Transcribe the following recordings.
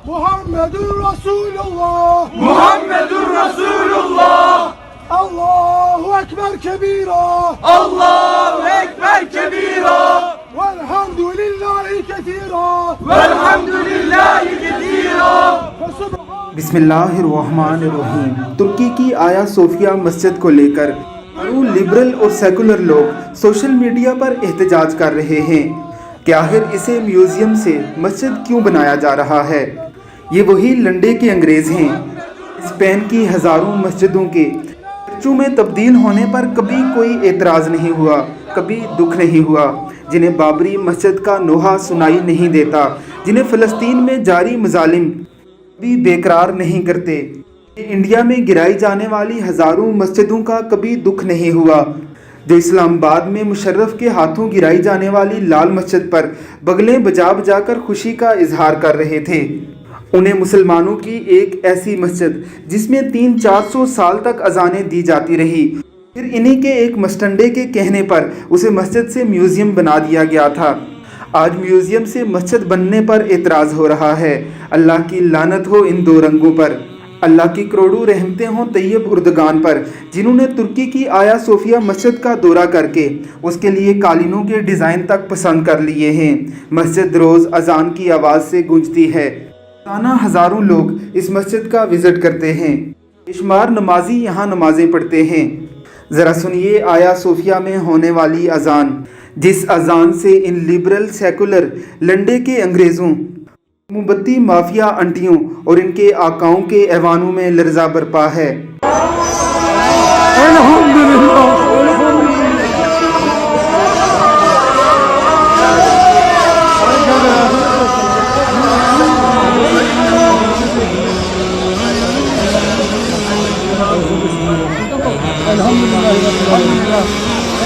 Muhammedun Resulullah. Muhammedun Resulullah. Allahu Ekber kebira. Allahu Ekber kebira. Velhamdülillahi ketira. Velhamdülillahi ketira. बिस्मिल्लाहिर्रहमानिर्रहीम। तुर्की की आया सोफिया मस्जिद को लेकर लिबरल और सेकुलर लोग सोशल मीडिया पर एहतजाज कर रहे हैं कि आखिर इसे म्यूज़ियम से मस्जिद क्यों बनाया जा रहा है। ये वही लंडे के अंग्रेज़ हैं। स्पेन की हज़ारों मस्जिदों के चर्चों में तब्दील होने पर कभी कोई एतराज़ नहीं हुआ, कभी दुख नहीं हुआ, जिन्हें बाबरी मस्जिद का नोहा सुनाई नहीं देता, जिन्हें फ़लस्तीन में जारी मज़ालिम भी बेकरार नहीं करते। इंडिया में गिराई जाने वाली हज़ारों मस्जिदों का कभी दुख नहीं हुआ। जो इस्लामाबाद में मुशर्रफ के हाथों गिराई जाने वाली लाल मस्जिद पर बगलें बजा बजा कर खुशी का इजहार कर रहे थे, उन्हें मुसलमानों की एक ऐसी मस्जिद जिसमें 300-400 साल तक अजानें दी जाती रही, फिर इन्हीं के एक मस्टंडे के कहने पर उसे मस्जिद से म्यूज़ियम बना दिया गया था। आज म्यूज़ियम से मस्जिद बनने पर एतराज़ हो रहा है। अल्लाह की लानत हो इन दो रंगों पर। अल्लाह की करोड़ों रहमतें हों तैयब उर्दगान पर, जिन्होंने तुर्की की आया सोफिया मस्जिद का दौरा करके उसके लिए कालीनों के डिज़ाइन तक पसंद कर लिए हैं। मस्जिद रोज़ अजान की आवाज़ से गूंजती है। रोज़ाना हज़ारों लोग इस मस्जिद का विज़िट करते हैं। बेशुमार नमाजी यहाँ नमाज़ें पढ़ते हैं। ज़रा सुनिए आया सोफिया में होने वाली अजान, जिस अजान से इन लिबरल सेकुलर लंडे के अंग्रेज़ों, मोमबत्ती माफिया अंटियों और इनके आकाओं के ऐवानों में लर्जा बरपा है।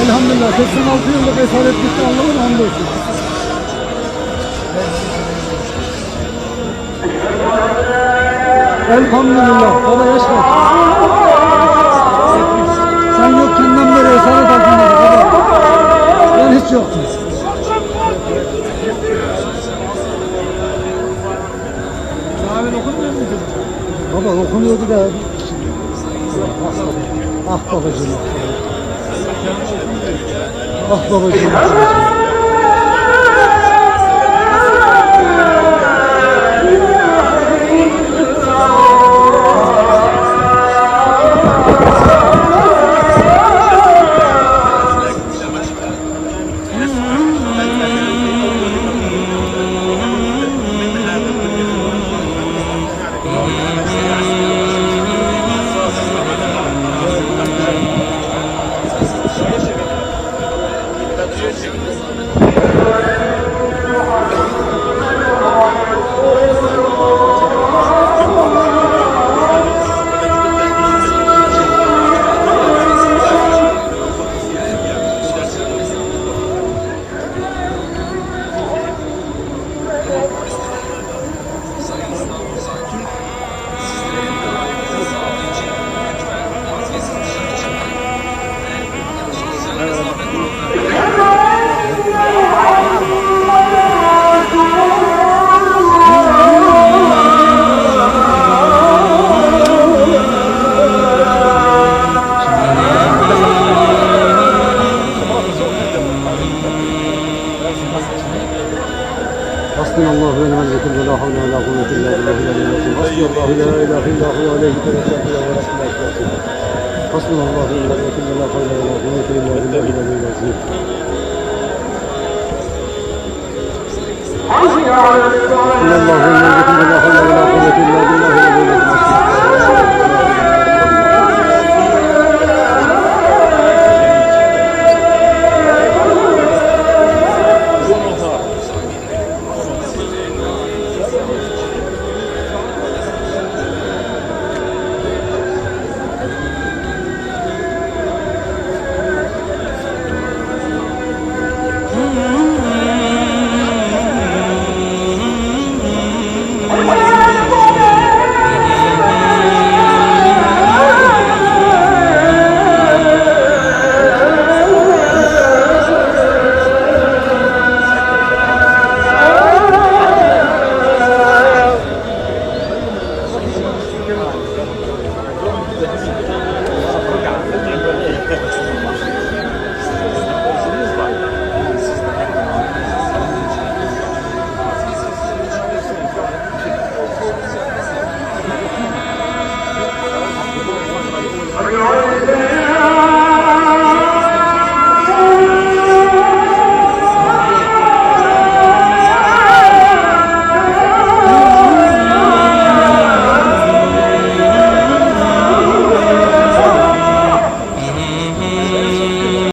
Elhamdülillah 86 yıllık esaret bitti, Allah'ın hamdolsun. Elhamdülillah, baba yaşa. Sen yokken beri esaret altındaydı baba. Ben hiç yoktum. Abi okumuyor muydun? Baba okumuyordu da. Ah babacığım. Ah babacığım. Hasbunallahu ve ni'mel vekil ve la havle ve la kuvvete illa billahi al-aliyyil azim. Hasbunallahu la ilahe illa huve aleyhi tevekkeltu ve rabbul alamin. Hasbunallahu ve ni'mel vekil ve la havle ve la kuvvete illa billahi al-aliyyil azim. Hasbunallahu ve ni'mel vekil ve la havle ve la kuvvete illa billahi al-aliyyil azim. Allah